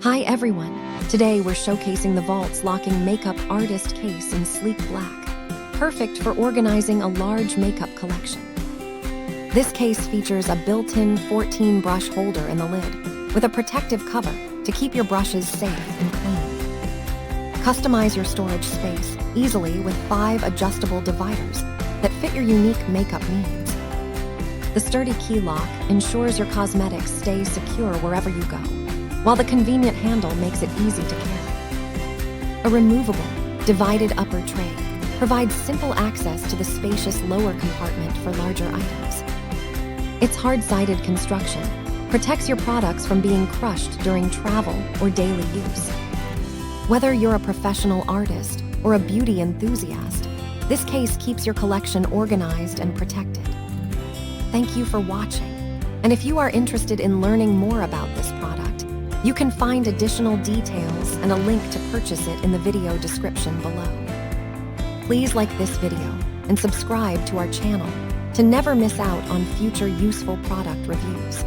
Hi everyone! Today we're showcasing the Vaultz locking makeup artist case in sleek black, perfect for organizing a large makeup collection. This case features a built-in 14 brush holder in the lid, with a protective cover to keep your brushes safe and clean. Customize your storage space easily with 5 adjustable dividers that fit your unique makeup needs. The sturdy key lock ensures your cosmetics stay secure wherever you go, while the convenient handle makes it easy to carry. A removable, divided upper tray provides simple access to the spacious lower compartment for larger items. Its hard-sided construction protects your products from being crushed during travel or daily use. Whether you're a professional artist or a beauty enthusiast, this case keeps your collection organized and protected. Thank you for watching, and if you are interested in learning more about this product, you can find additional details and a link to purchase it in the video description below. Please like this video and subscribe to our channel to never miss out on future useful product reviews.